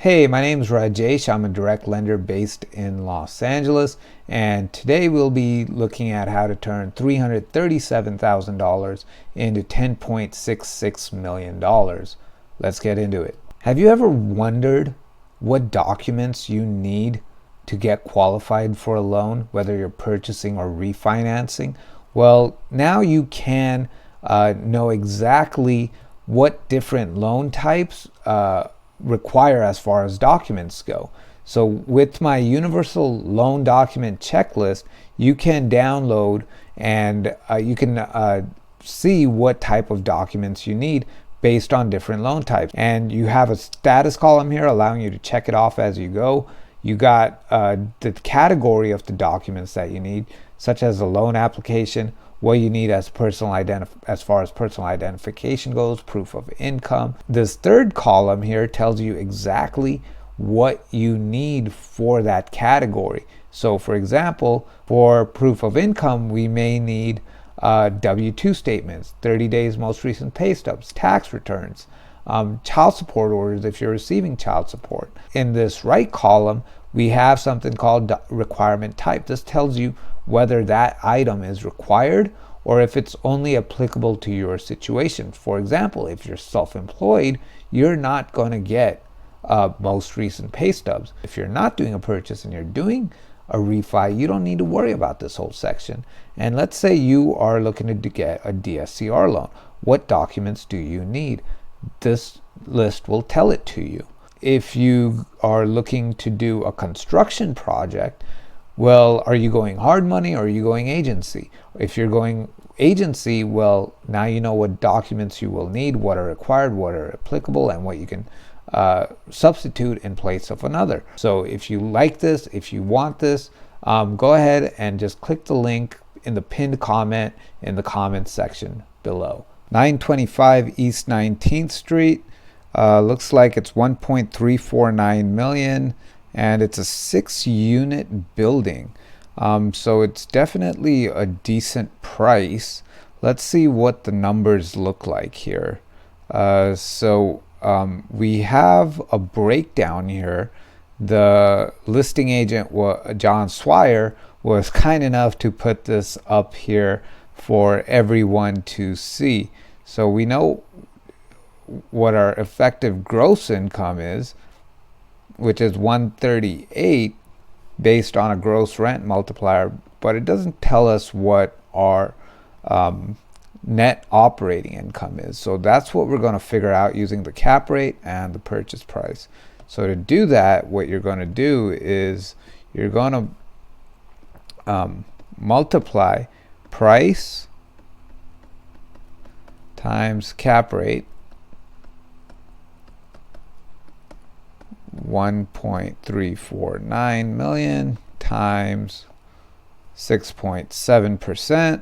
Hey, my name is Rajesh. I'm a direct lender based in Los Angeles, and today we'll be looking at how to turn $337,000 into $10.66 million. Let's get into it. Have you ever wondered what documents you need to get qualified for a loan, whether you're purchasing or refinancing? Well, now you can know exactly what different loan types require as far as documents go. So with my universal loan document checklist, you can download and you can see what type of documents you need based on different loan types. And you have a status column here allowing you to check it off as you go. You got the category of the documents that you need, such as a loan application, what you need as far as personal identification goes, proof of income. This third column here tells you exactly what you need for that category. So for example, for proof of income, we may need W-2 statements, 30 days most recent pay stubs, tax returns, child support orders if you're receiving child support. In this right column, we have something called requirement type. This tells you whether that item is required or if it's only applicable to your situation. For example, if you're self-employed, you're not going to get most recent pay stubs. If you're not doing a purchase and you're doing a refi, you don't need to worry about this whole section. And let's say you are looking to get a DSCR loan. What documents do you need? This list will tell it to you. If you are looking to do a construction project, well, are you going hard money or are you going agency? If you're going agency, well, now you know what documents you will need, what are required, what are applicable, and what you can substitute in place of another. So if you like this, if you want this, go ahead and just click the link in the pinned comment in the comments section below. 925 East 19th Street. Looks like it's 1.349 million and it's a 6-unit building. So it's definitely a decent price. Let's see what the numbers look like here. We have a breakdown here. The listing agent, John Swire, was kind enough to put this up here for everyone to see. So we know what our effective gross income is, which is 138 based on a gross rent multiplier, but it doesn't tell us what our net operating income is. So that's what we're going to figure out using the cap rate and the purchase price. So to do that, what you're going to do is you're going to multiply price times cap rate, 1.349 million times 6.7%,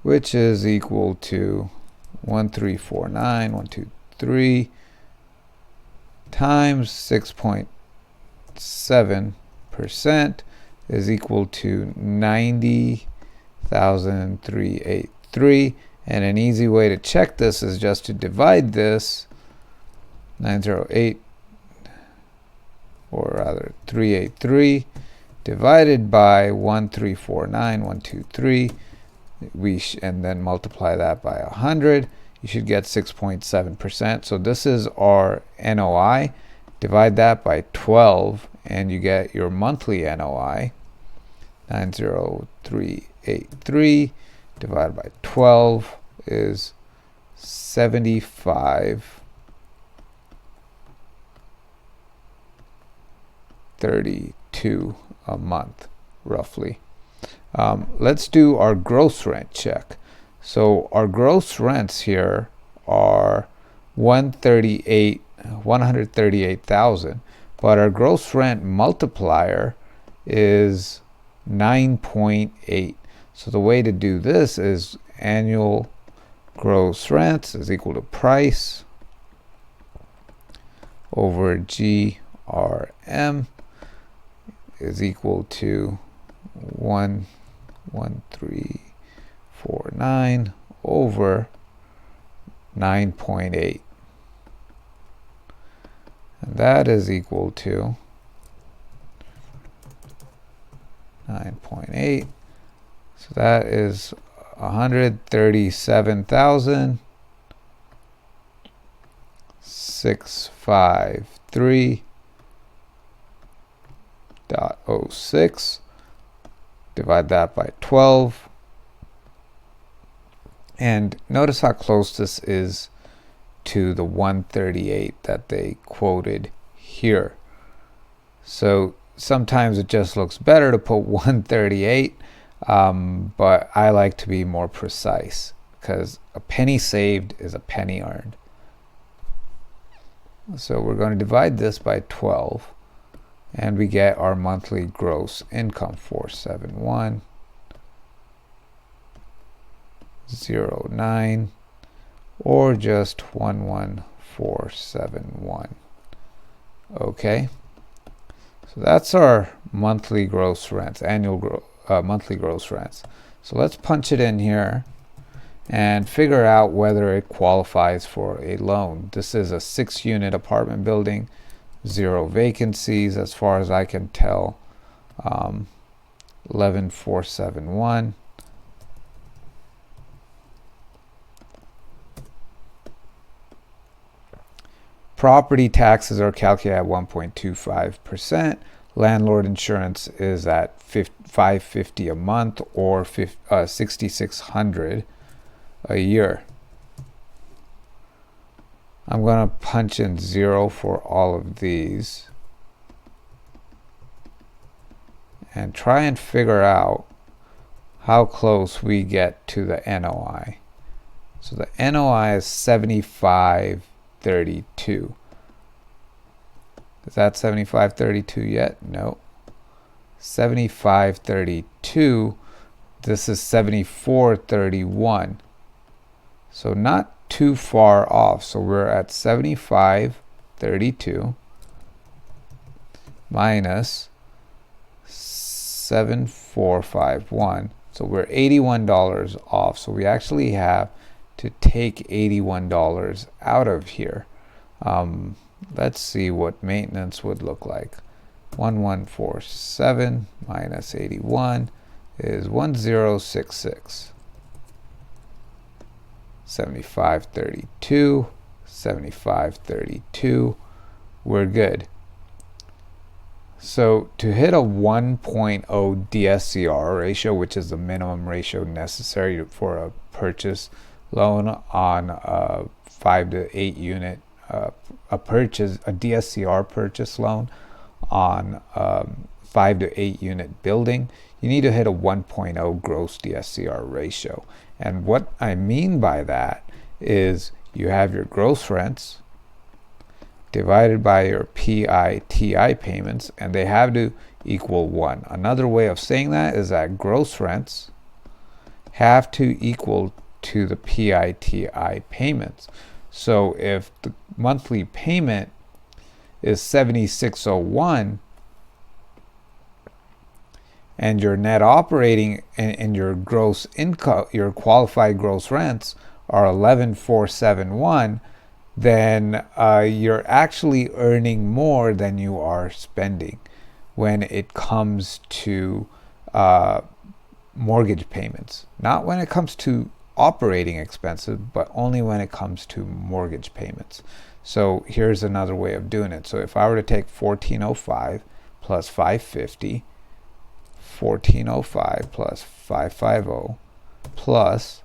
which is equal to 1,349,123 times 6.7% is equal to 90,383. And an easy way to check this is just to divide this 908, or rather 383, divided by 1,349,123. And then multiply that by 100. You should get 6.7%. So this is our NOI. Divide that by 12 and you get your monthly NOI. 90383 divided by 12 is 75.32 a month, roughly. Let's do our gross rent check. So our gross rents here are 138,000, but our gross rent multiplier is 9.8. So the way to do this is annual gross rents is equal to price over GRM is equal to 11349 over 9.8. And that is equal to 9.8. So that is 137,653.06. Divide that by 12. And notice how close this is to the 138 that they quoted here. So sometimes it just looks better to put 138, but I like to be more precise because a penny saved is a penny earned. So we're going to divide this by 12, and we get our monthly gross income, 471.09, or just 11471. Okay, so that's our monthly gross rents, monthly gross rents. So let's punch it in here and figure out whether it qualifies for a loan. This is a 6-unit apartment building, 0 vacancies as far as I can tell. 11471. Property taxes are calculated at 1.25%. Landlord insurance is at $550 a month, or $6,600 a year. I'm going to punch in 0 for all of these and try and figure out how close we get to the NOI. So the NOI is 7532. Is that 7532 yet? No. 7532. This is 7431. So not too far off. So we're at 7532 minus 7451. So we're $81 off. So we actually have to take $81 out of here. Let's see what maintenance would look like. 1147 minus 81 is 1066. 7532, 7532, we're good. So to hit a 1.0 DSCR ratio, which is the minimum ratio necessary for a purchase loan on a 5 to 8 unit, a DSCR purchase loan on 5 to 8 unit building, you need to hit a 1.0 gross DSCR ratio. And what I mean by that is you have your gross rents divided by your PITI payments, and they have to equal 1. Another way of saying that is that gross rents have to equal to the PITI payments. So if the monthly payment is 7601 and your net operating and your gross income, your qualified gross rents are 11471, then you're actually earning more than you are spending when it comes to mortgage payments. Not when it comes to operating expenses, but only when it comes to mortgage payments. So here's another way of doing it. So if I were to take 1405 plus 550, 1405 plus 550 plus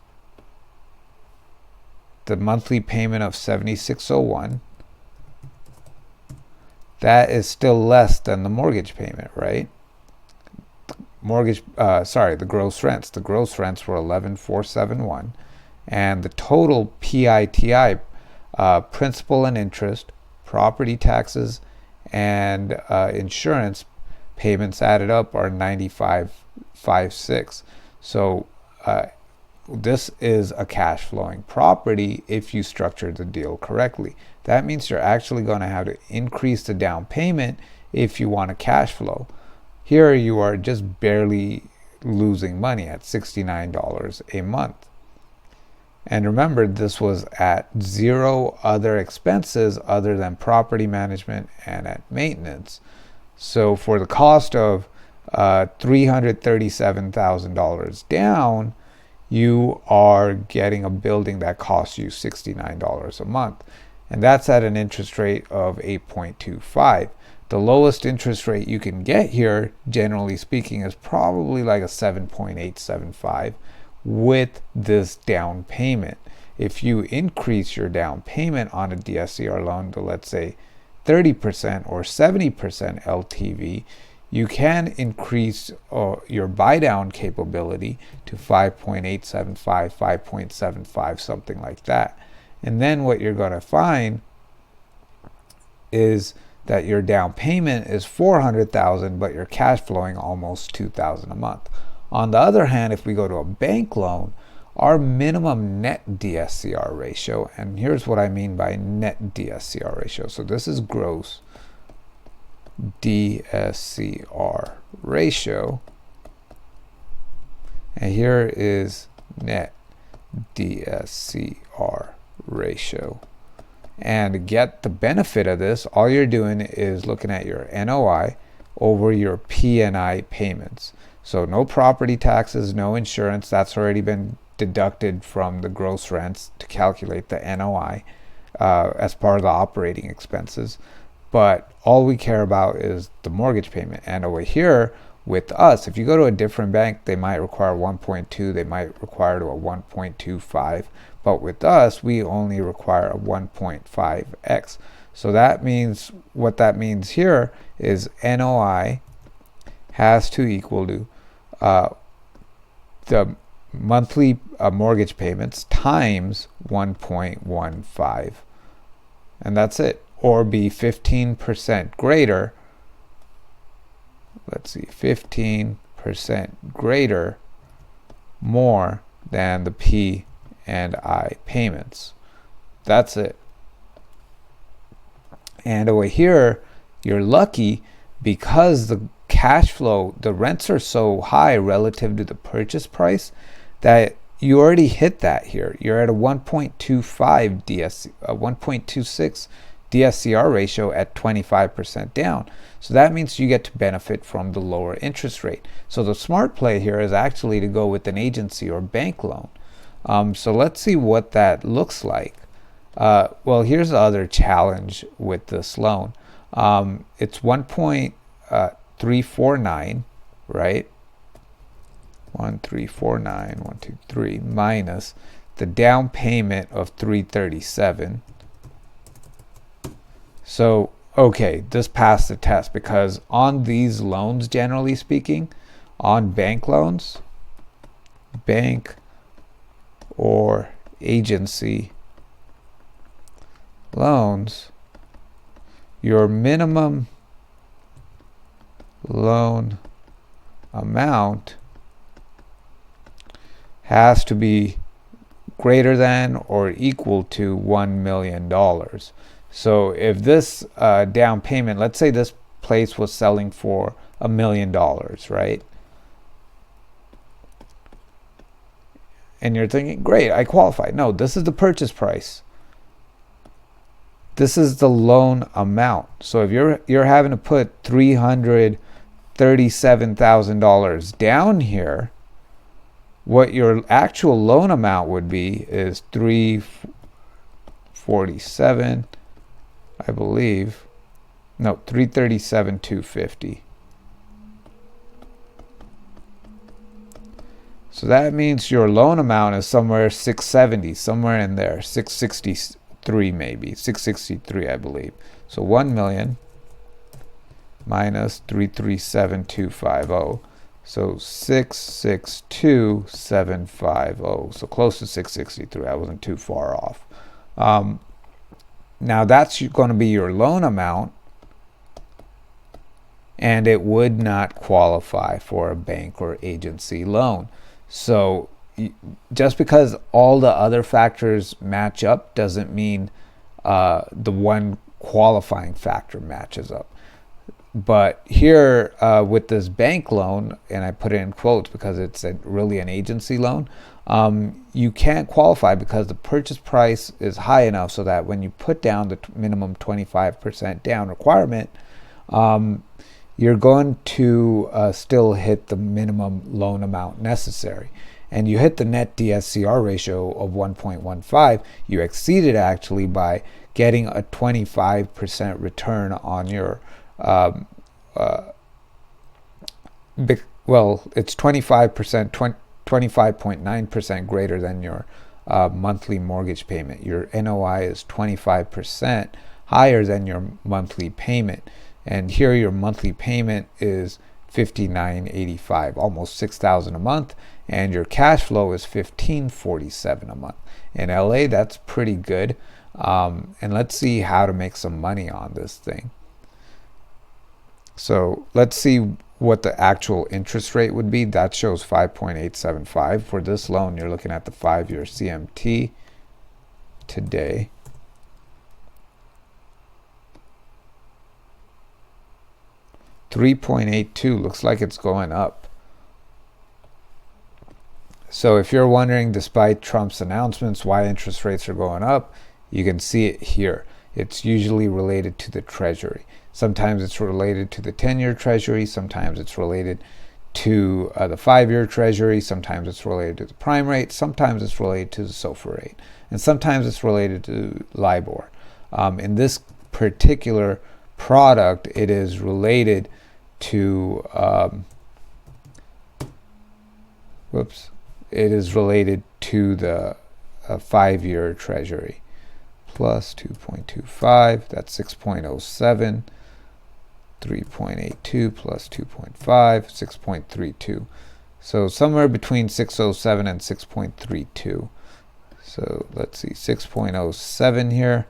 the monthly payment of 7601, that is still less than the mortgage payment, right? The gross rents. The gross rents were 11471, and the total PITI, principal and interest, property taxes, and insurance payments added up are 9556. So this is a cash flowing property if you structure the deal correctly. That means you're actually going to have to increase the down payment if you want a cash flow. Here you are just barely losing money at $69 a month. And remember, this was at zero other expenses other than property management and at maintenance. So for the cost of $337,000 down, you are getting a building that costs you $69 a month. And that's at an interest rate of 8.25. The lowest interest rate you can get here, generally speaking, is probably like a 7.875 with this down payment. If you increase your down payment on a DSCR loan to, let's say, 30% or 70% LTV, you can increase your buy down capability to 5.875, 5.75, something like that. And then what you're going to find is that your down payment is $400,000, but you're cash flowing almost $2,000 a month. On the other hand, if we go to a bank loan, our minimum net DSCR ratio, and here's what I mean by net DSCR ratio. So this is gross DSCR ratio, and here is net DSCR ratio. And to get the benefit of this, all you're doing is looking at your NOI over your P&I payments. So no property taxes, no insurance, that's already been deducted from the gross rents to calculate the NOI as part of the operating expenses. But all we care about is the mortgage payment. And over here with us, if you go to a different bank, they might require 1.2, they might require to a 1.25. But with us, we only require a 1.5x. So that means, what that means here is NOI has to equal to the monthly mortgage payments times 1.15. And that's it. Or be 15% greater. Let's see, 15% greater more than the P and I payments. That's it. And over here, you're lucky because the cash flow, the rents are so high relative to the purchase price that you already hit that here. You're at a 1.25 1.26 DSCR ratio at 25% down. So that means you get to benefit from the lower interest rate. So the smart play here is actually to go with an agency or bank loan. So let's see what that looks like. Well, here's the other challenge with this loan. It's 1.349, right? 1.349 minus the down payment of 337. So, okay, this passed the test because on these loans, generally speaking, on bank loans, bank or agency loans, your minimum loan amount has to be greater than or equal to $1 million. So if this down payment, let's say this place was selling for $1 million, right? And you're thinking, great, I qualify. No, this is the purchase price. This is the loan amount. So if you're having to put $337,000 down here, what your actual loan amount would be is $347, I believe. No, $337,250. So that means your loan amount is somewhere 670, somewhere in there, 663 maybe, 663 I believe. So 1 million minus 337,250. So 662,750. So close to 663. I wasn't too far off. Now that's going to be your loan amount, and it would not qualify for a bank or agency loan. So just because all the other factors match up doesn't mean the one qualifying factor matches up. But here with this bank loan, and I put it in quotes because it's really an agency loan, you can't qualify because the purchase price is high enough so that when you put down the minimum 25% down requirement, you're going to still hit the minimum loan amount necessary. And you hit the net DSCR ratio of 1.15. You exceed it actually by getting a 25% return on your, well, it's 25%, 25.9% greater than your monthly mortgage payment. Your NOI is 25% higher than your monthly payment. And here your monthly payment is $59.85, almost $6,000 a month, and your cash flow is $15.47 a month. In LA, that's pretty good. And let's see how to make some money on this thing. So let's see what the actual interest rate would be. That shows 5.875 for this loan. You're looking at the 5-year CMT today. $3.82 looks like it's going up. So if you're wondering, despite Trump's announcements, why interest rates are going up, you can see it here. It's usually related to the Treasury. Sometimes it's related to the 10-year Treasury. Sometimes it's related to the 5-year Treasury. Sometimes it's related to the prime rate. Sometimes it's related to the SOFR rate. And sometimes it's related to LIBOR. In this particular product, it is related to it is related to the 5-year Treasury. Plus 2.25, that's 6.07. 3.82 plus 2.5, 6.32. So somewhere between 607 and 6.32. So let's see, 6.07 here.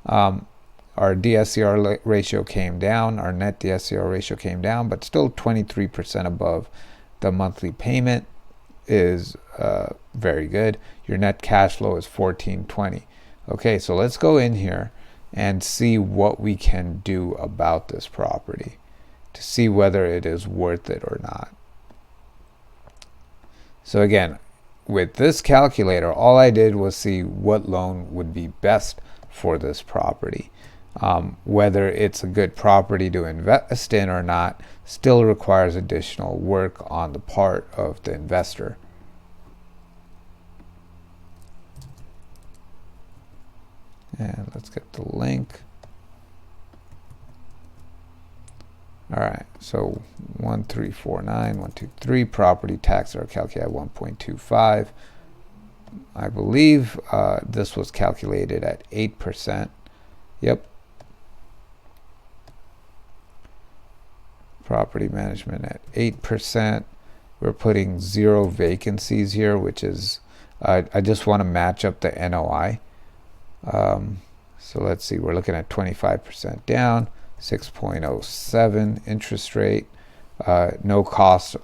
Our DSCR ratio came down, our net DSCR ratio came down, but still 23% above the monthly payment is very good. Your net cash flow is $14.20. Okay, so let's go in here and see what we can do about this property to see whether it is worth it or not. So again, with this calculator, all I did was see what loan would be best for this property. Whether it's a good property to invest in or not still requires additional work on the part of the investor. And let's get the link. All right, so 1349123 property taxes are calculated at 1.25. I believe this was calculated at 8%. Yep. Property management at 8%. We're putting 0 vacancies here, which is, I just want to match up the NOI. So let's see, we're looking at 25% down, 6.07 interest rate, no cost,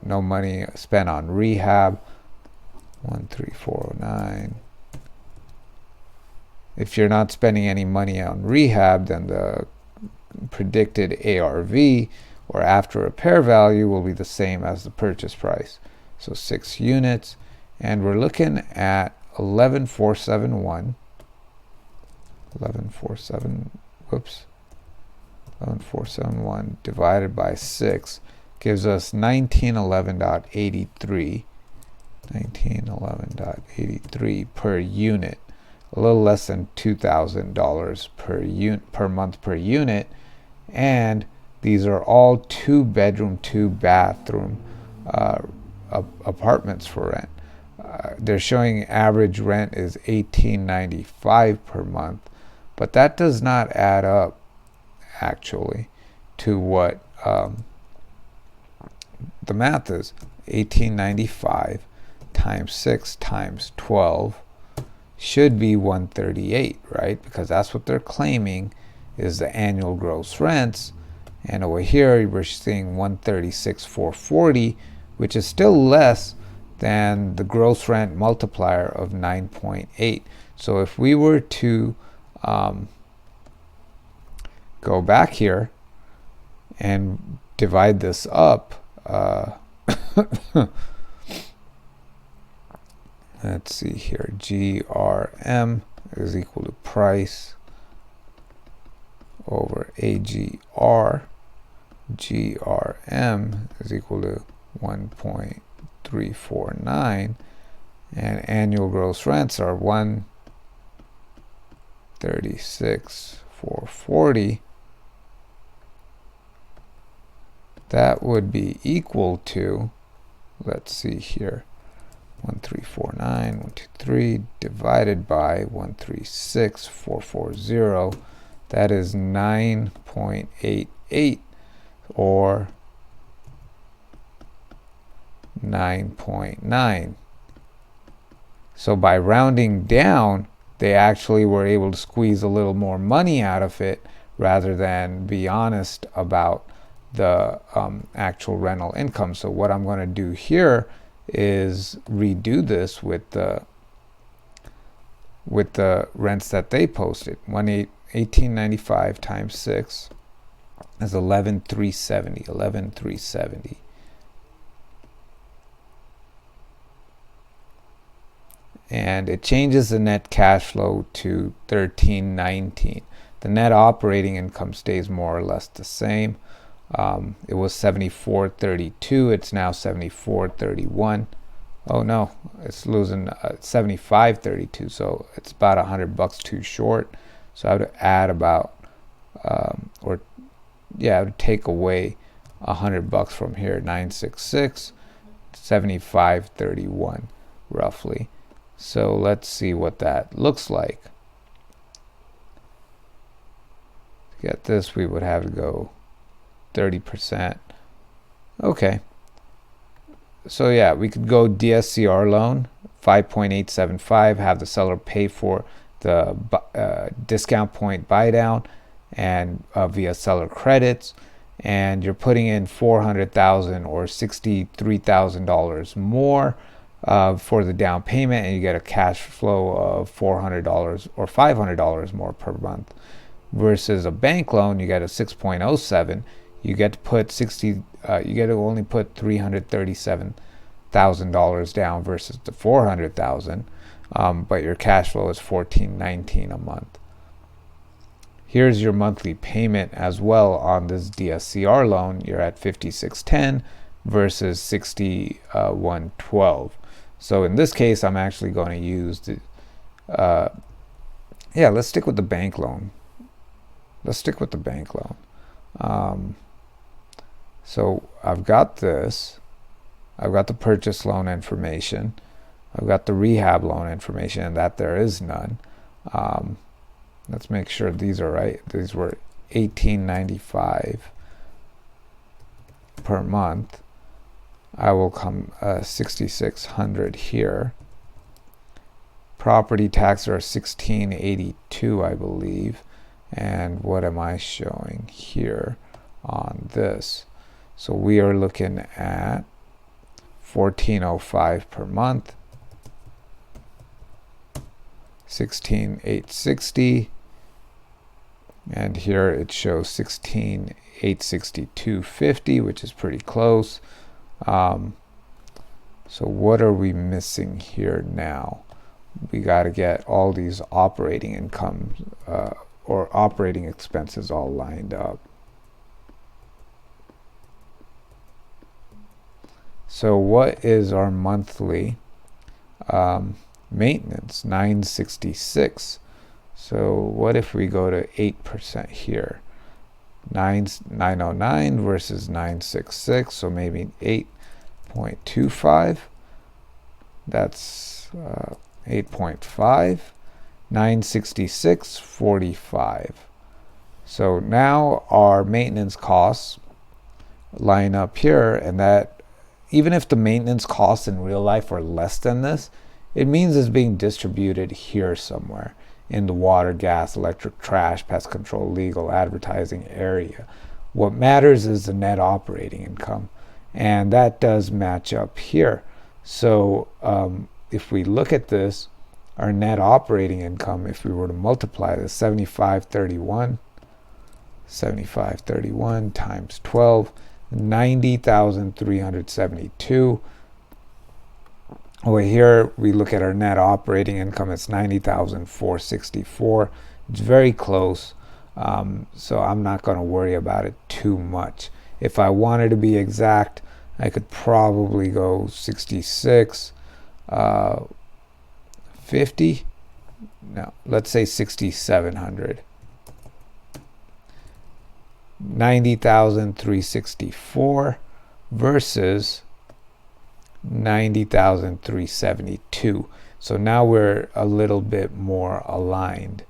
no money spent on rehab, 13409. If you're not spending any money on rehab, then the predicted ARV or after repair value will be the same as the purchase price. So 6 units, and we're looking at 11471. 11471 divided by 6 gives us 1911.83. 1911.83 per unit, a little less than $2,000 per month per unit, and these are all 2-bedroom, 2-bathroom apartments for rent. They're showing average rent is $18.95 per month, but that does not add up actually to what the math is. $18.95 times 6 times 12 should be $138, right? Because that's what they're claiming is the annual gross rents. And over here we're seeing $136,440, which is still less than the gross rent multiplier of 9.8. So if we were to go back here and divide this up, let's see here, GRM is equal to price over AGR. GRM is equal to 1.349, and annual gross rents are 136,440. That would be equal to, let's see here, 1349123 divided by 136,440. That is 9.88, or 9.9. So by rounding down, they actually were able to squeeze a little more money out of it rather than be honest about the actual rental income. So what I'm going to do here is redo this with the rents that they posted. 1895 times 6 is 11,370. 11,370. And it changes the net cash flow to 1319. The net operating income stays more or less the same. It was 7432. It's now 7431. Oh no, it's losing 7532. So it's about $100 too short. So I would add about, I would take away $100 from here. 966, 7531, roughly. So let's see what that looks like. To get this, we would have to go 30%. Okay. So yeah, we could go DSCR loan, 5.875, have the seller pay for the discount point buy down and via seller credits, and you're putting in $400,000 or $63,000 more for the down payment, and you get a cash flow of $400 or $500 more per month. Versus a bank loan, you get a 6.07. You get to put you get to only put $337,000 down versus the $400,000, but your cash flow is $1,419 a month. Here's your monthly payment as well on this DSCR loan. You're at $56.10 versus $61.12. So in this case, I'm actually going to use the, let's stick with the bank loan. Let's stick with the bank loan. So I've got this. I've got the purchase loan information. I've got the rehab loan information, and that there is none. Let's make sure these are right. These were $18.95 per month. I will come $6,600 here. Property taxes are $16.82, I believe. And what am I showing here on this? So we are looking at $14.05 per month, $16,860, and here it shows $16,862.50, which is pretty close. So what are we missing here now? We got to get all these operating incomes or operating expenses all lined up. So what is our monthly maintenance? $966. So what if we go to 8% here? 909 versus 966, so maybe 8.25. That's 8.5. 966.45. So now our maintenance costs line up here, and that even if the maintenance costs in real life are less than this, it means it's being distributed here somewhere in the water, gas, electric, trash, pest control, legal, advertising area. What matters is the net operating income, and that does match up here. So if we look at this, our net operating income, if we were to multiply this, 7531 times 12, 90,372. Over here, we look at our net operating income. It's 90,464. It's very close. So I'm not going to worry about it too much. If I wanted to be exact, I could probably go 66, 50. No, let's say 6,700. 90,364 versus 90,372. So now we're a little bit more aligned.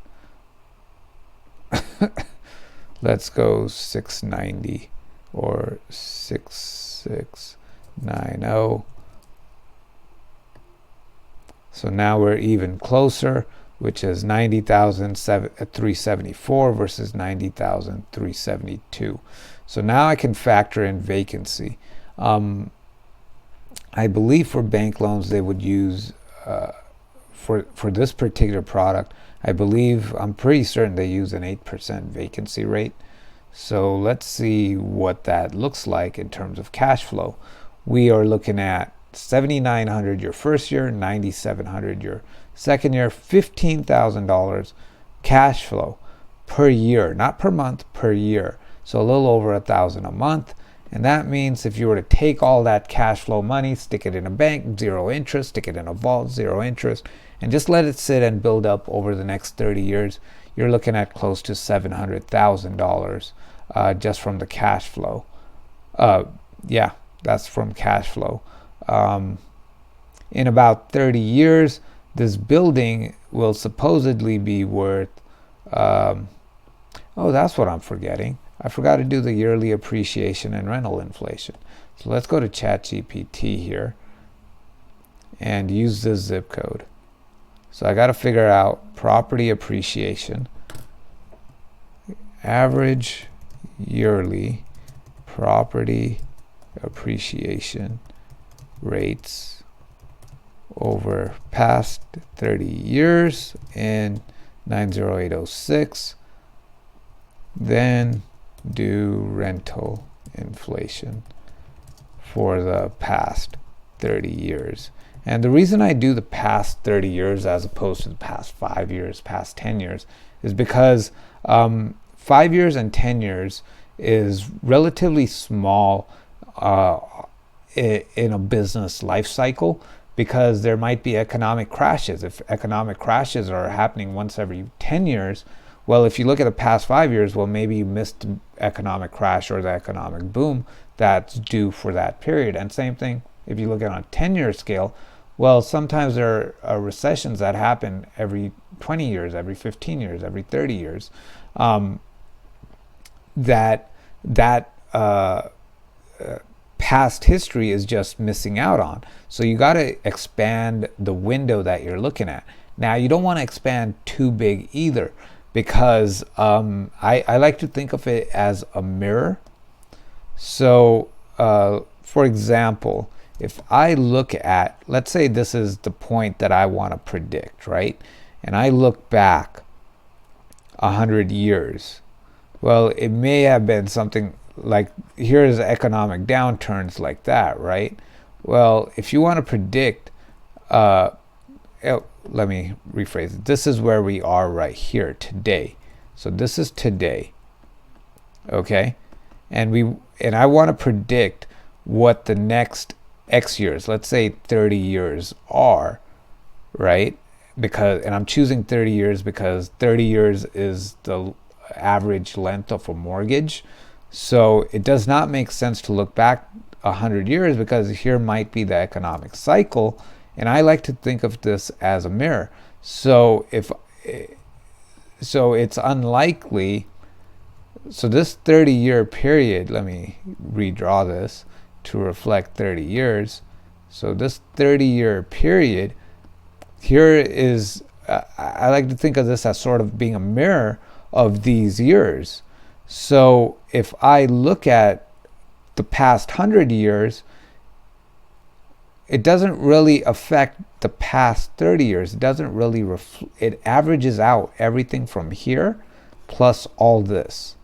Let's go 690 or 6690. So now we're even closer, which is 90,374 versus 90,372. So now I can factor in vacancy. I believe for bank loans they would use, for this particular product, I'm pretty certain they use an 8% vacancy rate. So let's see what that looks like in terms of cash flow. We are looking at $7,900 your first year, $9,700 your second year, $15,000 cash flow per year, not per month, per year. So a little over $1,000 a month. And that means if you were to take all that cash flow money, stick it in a bank, 0 interest, stick it in a vault, 0 interest, and just let it sit and build up over the next 30 years, you're looking at close to $700,000 just from the cash flow. Yeah, that's from cash flow. In about 30 years, this building will supposedly be worth, oh, that's what I'm forgetting. I forgot to do the yearly appreciation and rental inflation. So let's go to ChatGPT here and use this zip code. So I got to figure out property appreciation, average yearly property appreciation rates over past 30 years in 90806. Then do rental inflation for the past 30 years. And the reason I do the past 30 years as opposed to the past 5 years, past 10 years, is because 5 years and 10 years is relatively small in a business life cycle, because there might be economic crashes. If economic crashes are happening once every 10 years, well, if you look at the past 5 years, well, maybe you missed the economic crash or the economic boom that's due for that period. And same thing, if you look at on a 10-year scale, well, sometimes there are recessions that happen every 20 years, every 15 years, every 30 years, past history is just missing out on. So you got to expand the window that you're looking at. Now, you don't want to expand too big either, because I like to think of it as a mirror. So, for example, if I look at, let's say this is the point that I want to predict, right? And I look back 100 years. Well, it may have been something like, here's economic downturns like that, right? Well, if you want to predict, let me rephrase it. This is where we are right here today. So this is today, okay? And I want to predict what the next X years, let's say 30 years are, right? And I'm choosing 30 years because 30 years is the average length of a mortgage. So it does not make sense to look back 100 years, because here might be the economic cycle. And I like to think of this as a mirror. So it's unlikely. So this 30-year period, let me redraw this to reflect 30 years. So this 30-year period here is, I like to think of this as sort of being a mirror of these years. So if I look at the past 100 years, it doesn't really affect the past 30 years. It doesn't really it averages out everything from here plus all this.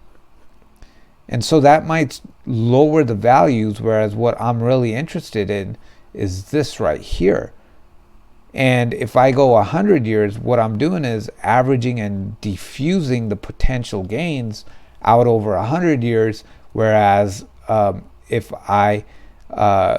And so that might lower the values, whereas what I'm really interested in is this right here. And if I go 100 years, what I'm doing is averaging and diffusing the potential gains out over 100 years. Whereas if I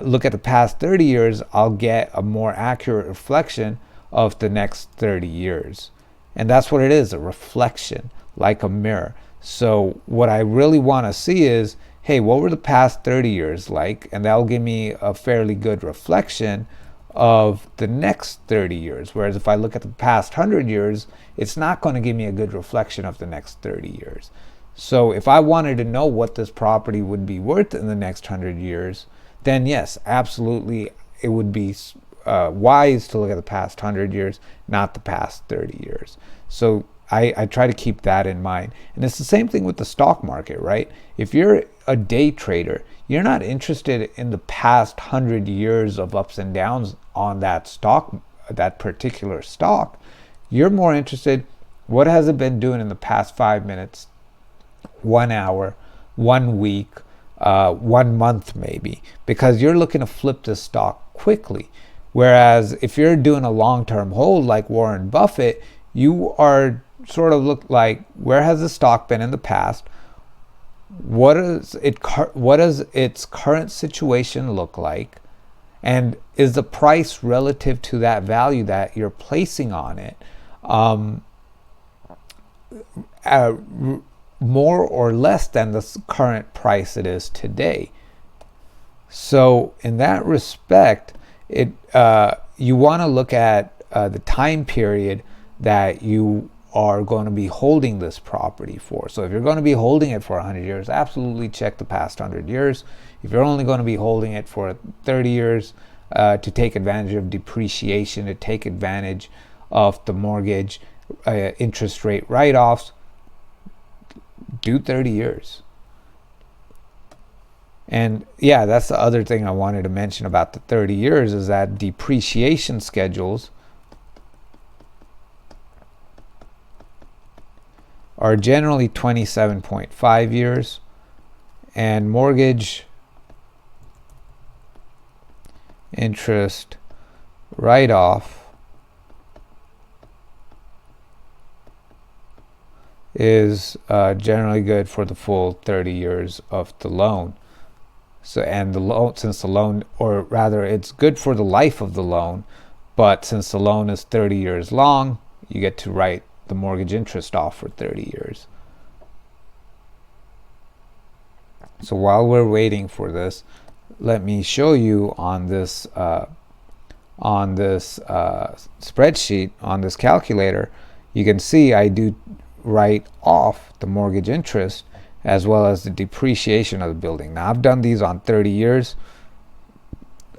look at the past 30 years, I'll get a more accurate reflection of the next 30 years. And that's what it is, a reflection, like a mirror. So what I really want to see is, hey, what were the past 30 years like? And that'll give me a fairly good reflection of the next 30 years. Whereas if I look at the past 100 years, it's not going to give me a good reflection of the next 30 years. So if I wanted to know what this property would be worth in the next 100 years, then yes, absolutely, it would be wise to look at the past 100 years, not the past 30 years. So I try to keep that in mind. And it's the same thing with the stock market, right? If you're a day trader, you're not interested in the past 100 years of ups and downs on that stock, that particular stock. You're more interested, what has it been doing in the past 5 minutes, 1 hour, 1 week, 1 month maybe, because you're looking to flip this stock quickly. Whereas if you're doing a long-term hold like Warren Buffett, you are sort of look like, where has the stock been in the past? What does its current situation look like? And is the price relative to that value that you're placing on it more or less than the current price it is today? So in that respect, you want to look at the time period that you are going to be holding this property for. So if you're going to be holding it for 100 years, absolutely check the past 100 years. If you're only going to be holding it for 30 years to take advantage of depreciation, to take advantage of the mortgage interest rate write-offs, do 30 years. And yeah, that's the other thing I wanted to mention about the 30 years is that depreciation schedules are generally 27.5 years, and mortgage interest write-off is generally good for the full 30 years of the loan. So, and the loan, since the loan, or rather it's good for the life of the loan, but since the loan is 30 years long, you get to write the mortgage interest off for 30 years. So while we're waiting for this, let me show you on this spreadsheet, on this calculator, you can see I do write off the mortgage interest as well as the depreciation of the building. Now I've done these on 30 years,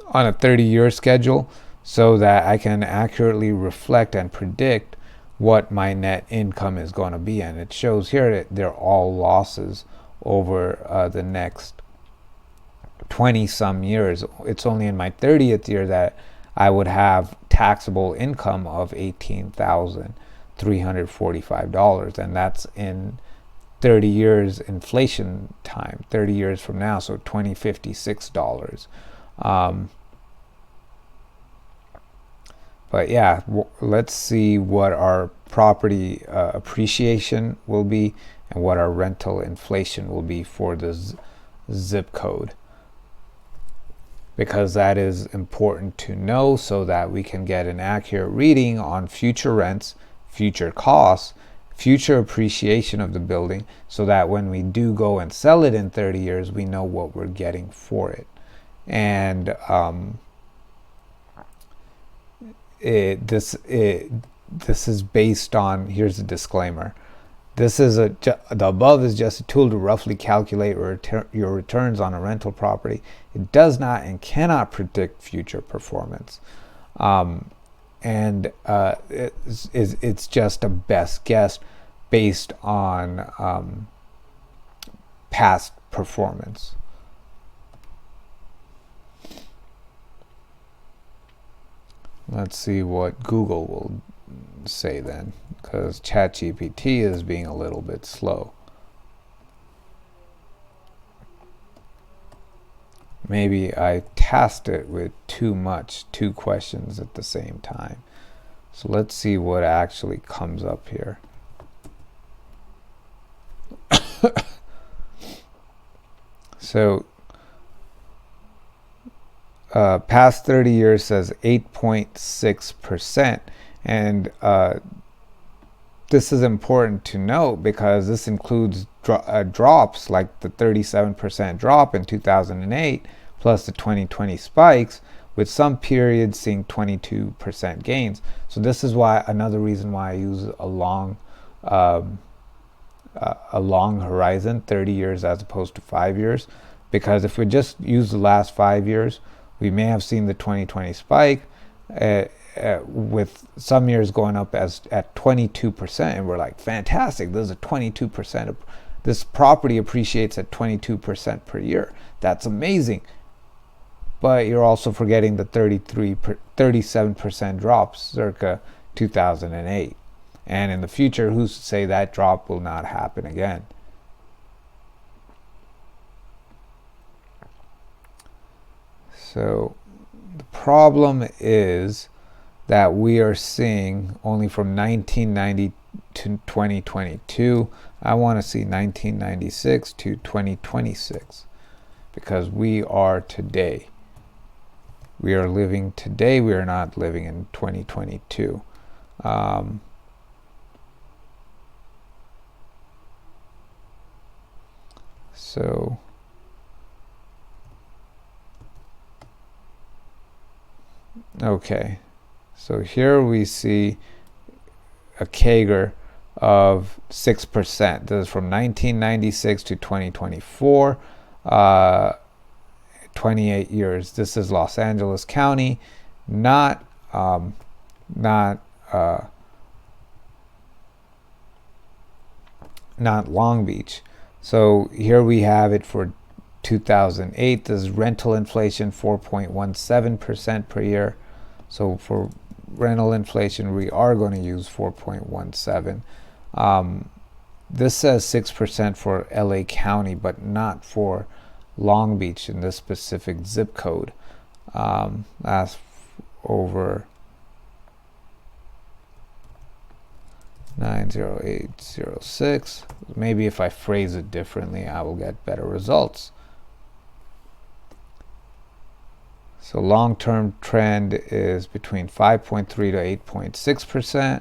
on a 30-year schedule, so that I can accurately reflect and predict what my net income is going to be. And it shows here that they're all losses over the next 20 some years. It's only in my 30th year that I would have taxable income of $18,345, and that's in 30 years inflation time, 30 years from now, so $2056. But yeah, let's see what our property appreciation will be and what our rental inflation will be for the zip code, because that is important to know so that we can get an accurate reading on future rents, future costs, future appreciation of the building, so that when we do go and sell it in 30 years, we know what we're getting for it. And this is based on, here's a disclaimer, the above is just a tool to roughly calculate your returns on a rental property. It does not and cannot predict future performance, and it's just a best guess based on past performance. Let's see what Google will say then, because ChatGPT is being a little bit slow. Maybe I tasked it with two questions at the same time. So let's see what actually comes up here. So past 30 years says 8.6%. And this is important to note because this includes drops like the 37% drop in 2008 plus the 2020 spikes, with some periods seeing 22% gains. So this is why another reason why I use a long horizon, 30 years as opposed to 5 years, because if we just use the last 5 years, we may have seen the 2020 spike with some years going up at 22%, and we're like, fantastic, this is a 22%, this property appreciates at 22% per year, that's amazing. But you're also forgetting the 37% drops circa 2008. And in the future, who's to say that drop will not happen again? So the problem is that we are seeing only from 1990 to 2022. I want to see 1996 to 2026 because we are today. We are living today. We are not living in 2022. So okay, so here we see a CAGR of 6%. This is from 1996 to 2024, 28 years. This is Los Angeles County, not Long Beach. So here we have it for 2008. This is rental inflation, 4.17% per year. So for rental inflation, we are going to use 4.17. This says 6% for LA County, but not for Long Beach in this specific zip code. That's over 90806. Maybe if I phrase it differently, I will get better results. So long-term trend is between 5.3 to 8.6%.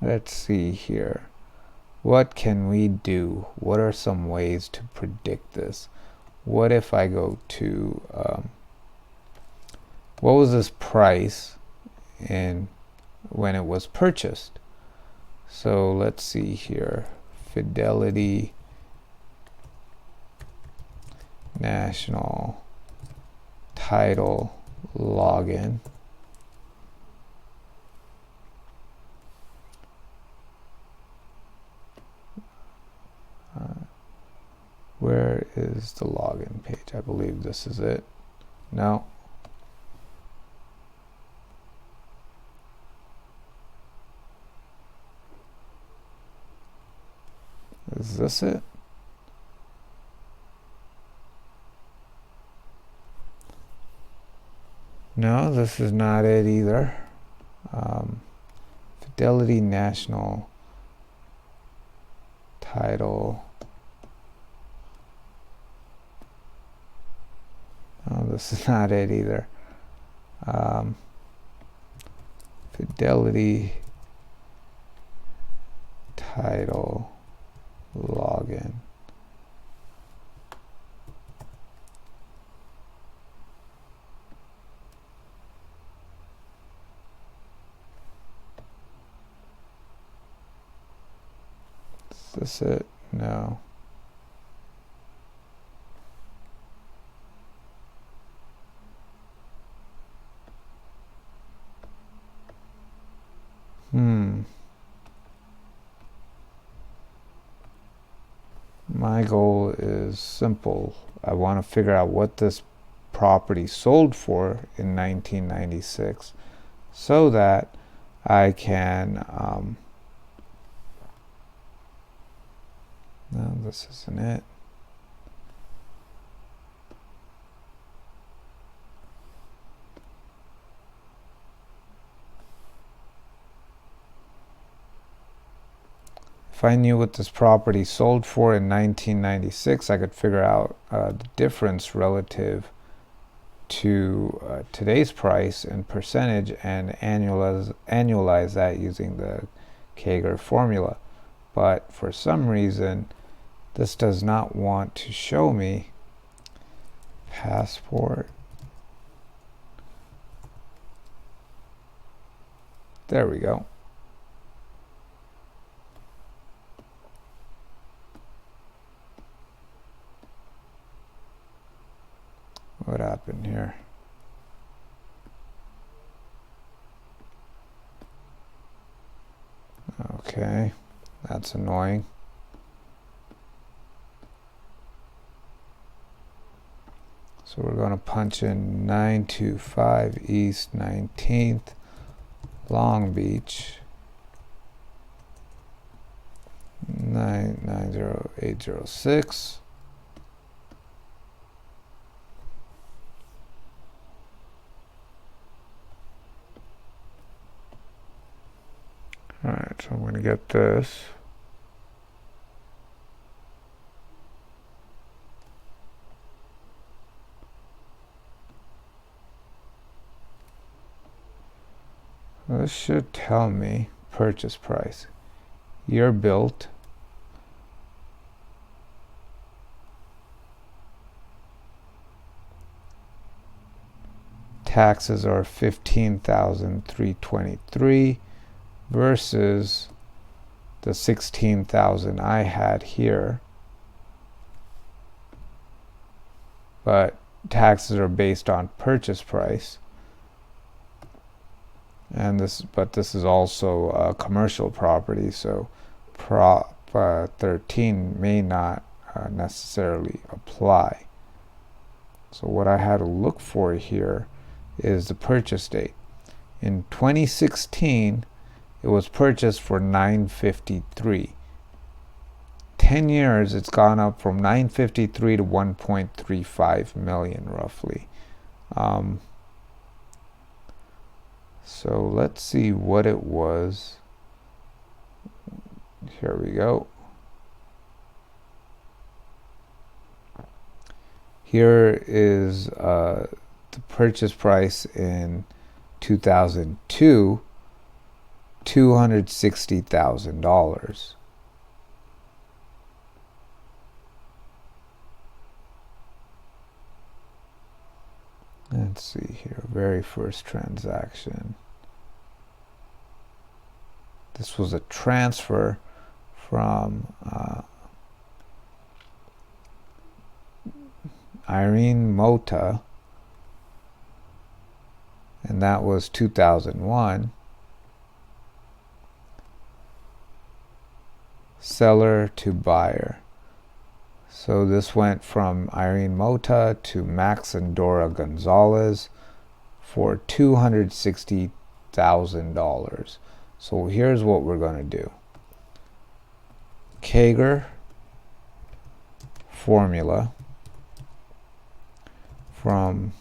Let's see here. What can we do? What are some ways to predict this? What if I go to, what was this price in when it was purchased? So let's see here. Fidelity National Title login. Where is the login page? I believe this is it. No. Is this it? No, this is not it either. Fidelity National Title. No, this is not it either. Fidelity Title login. Is this it? No. My goal is simple. I want to figure out what this property sold for in 1996 so that I can no, this isn't it. If I knew what this property sold for in 1996, I could figure out the difference relative to today's price and percentage and annualize that using the Kager formula. But for some reason, this does not want to show me passport. There we go. What happened here? Okay, that's annoying. So we're going to punch in 925 East 19th, Long Beach, 90806. Alright, so I'm going to get this. This should tell me purchase price. Year built. Taxes are $15,323 versus the $16,000 I had here. But taxes are based on purchase price. And this is also a commercial property, so Prop 13 may not necessarily apply. So what I had to look for here is the purchase date. In 2016, it was purchased for $953. 10 years, it's gone up from $953 to $1.35 million roughly. So let's see what it was. Here we go. Here is the purchase price in 2002, $260,000. Let's see here, very first transaction. This was a transfer from Irene Mota, and that was 2001. Seller to buyer. So this went from Irene Mota to Max and Dora Gonzalez for $260,000. So here's what we're going to do. Kager formula from,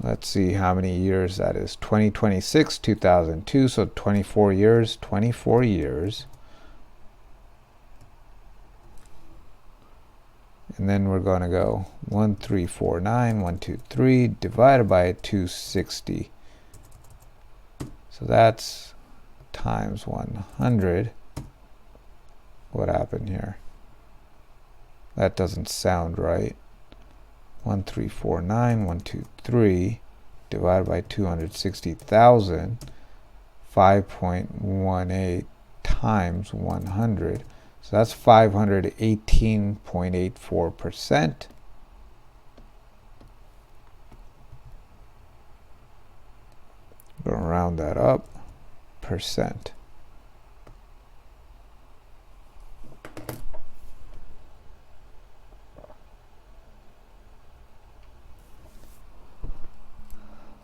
let's see how many years that is. 2026, 2002, so 24 years, 24 years. And then we're going to go 1349, 123 divided by 260. So that's times 100. What happened here? That doesn't sound right. 1349, 123 divided by 260,000, 5.18 times 100. So that's 518.84%. Going to round that up, percent.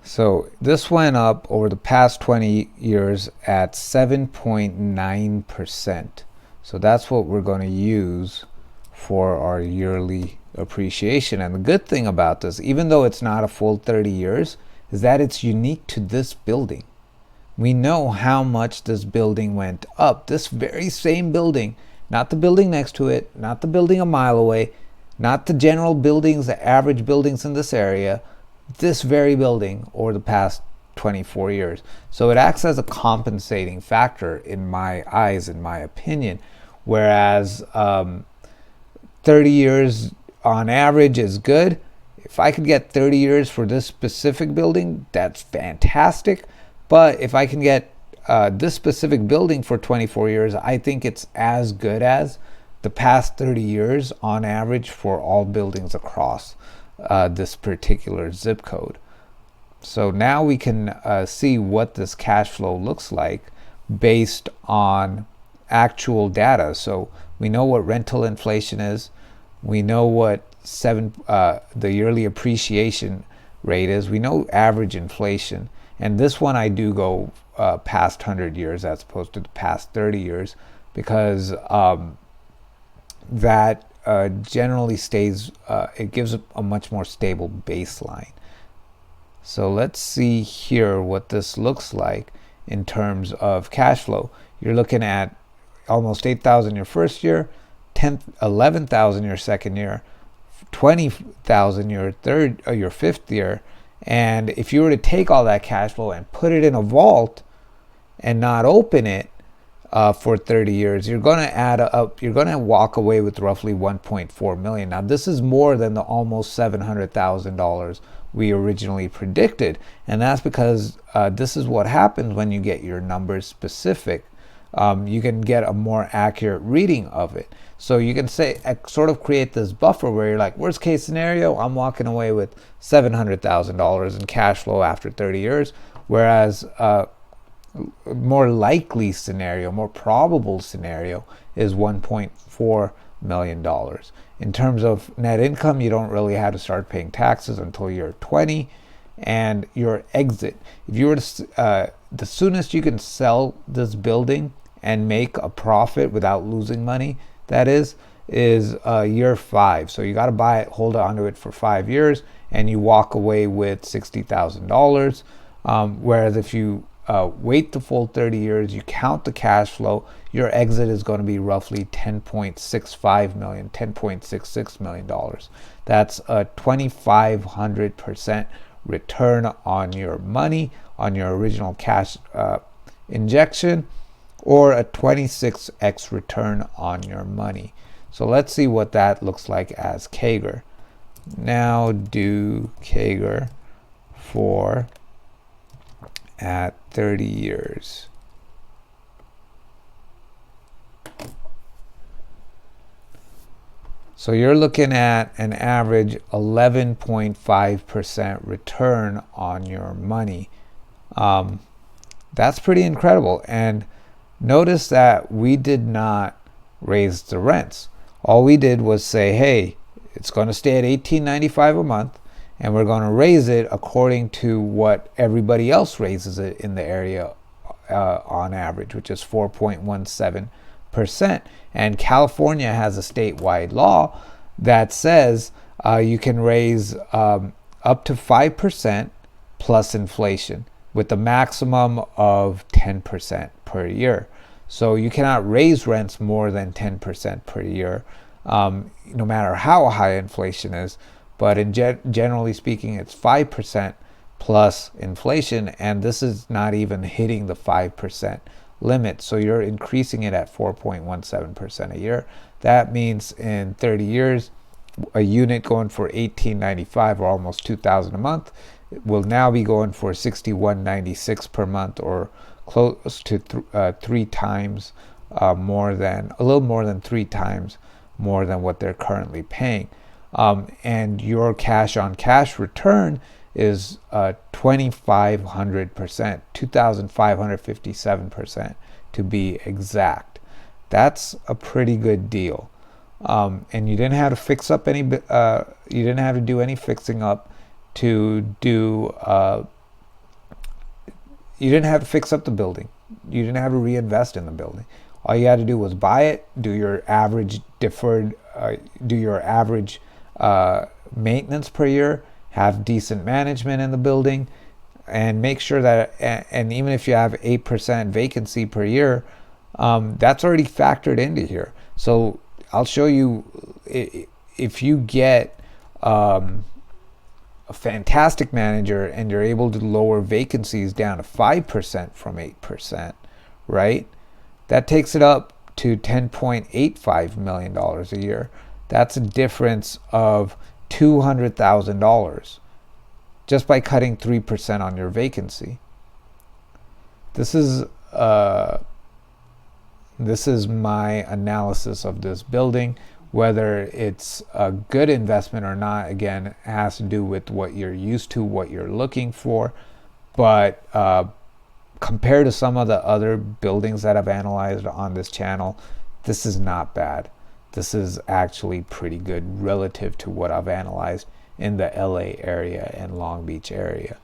So this went up over the past 20 years at 7.9%. So that's what we're going to use for our yearly appreciation. And the good thing about this, even though it's not a full 30 years, is that it's unique to this building. We know how much this building went up. This very same building, not the building next to it, not the building a mile away, not the general buildings, the average buildings in this area, this very building over the past 24 years. So it acts as a compensating factor in my eyes, in my opinion, whereas 30 years on average is good. If I could get 30 years for this specific building, that's fantastic. But if I can get this specific building for 24 years, I think it's as good as the past 30 years on average for all buildings across this particular zip code. So now we can see what this cash flow looks like based on actual data. So we know what rental inflation is. We know what the yearly appreciation rate is. We know average inflation. And this one I do go past 100 years as opposed to the past 30 years because that generally stays, it gives a much more stable baseline. So let's see here what this looks like in terms of cash flow. You're looking at almost 8,000 your first year, 11,000 your second year, 20,000 your fifth year. And if you were to take all that cash flow and put it in a vault and not open it for 30 years, you're going to add up, you're going to walk away with roughly 1.4 million. Now, this is more than the almost $700,000 we originally predicted. And that's because this is what happens when you get your numbers specific. You can get a more accurate reading of it. So you can say, sort of create this buffer where you're like, worst case scenario, I'm walking away with $700,000 in cash flow after 30 years. Whereas more likely scenario, more probable scenario is $1.4 million. In terms of net income, you don't really have to start paying taxes until you're 20. And your exit, if you were to, the soonest you can sell this building and make a profit without losing money, that is year 5. So you got to buy it, hold on to it for 5 years, and you walk away with $60,000. Whereas if you wait the full 30 years, you count the cash flow, your exit is going to be roughly $10.66 million. That's a 2,500% return on your money, on your original cash injection, or a 26x return on your money. So let's see what that looks like as CAGR. Now do CAGR for at 30 years. So you're looking at an average 11.5% return on your money. That's pretty incredible. And notice that we did not raise the rents. All we did was say, hey, it's going to stay at $18.95 a month, and we're going to raise it according to what everybody else raises it in the area on average, which is 4.17%. And California has a statewide law that says you can raise up to 5% plus inflation with a maximum of 10% per year. So you cannot raise rents more than 10% per year, no matter how high inflation is. But generally speaking, it's 5% plus inflation, and this is not even hitting the 5% limit. So you're increasing it at 4.17% a year. That means in 30 years, a unit going for $18.95 or almost $2,000 a month will now be going for $61.96 per month, or close to 3 times more than, a little more than 3 times more than what they're currently paying. And your cash on cash return is 2,500%, 2,557% to be exact. That's a pretty good deal. And you didn't have to fix up any, you didn't have to do any fixing up to do, you didn't have to fix up the building. You didn't have to reinvest in the building. All you had to do was buy it, do your average deferred, do your average maintenance per year, have decent management in the building, and make sure that, and even if you have 8% vacancy per year, that's already factored into here. So I'll show you, if you get a fantastic manager and you're able to lower vacancies down to 5% from 8%, right? That takes it up to $10.85 million a year. That's a difference of $200,000 just by cutting 3% on your vacancy. This is my analysis of this building. Whether it's a good investment or not, again, has to do with what you're used to, what you're looking for. But compared to some of the other buildings that I've analyzed on this channel, this is not bad. This is actually pretty good relative to what I've analyzed in the LA area and Long Beach area.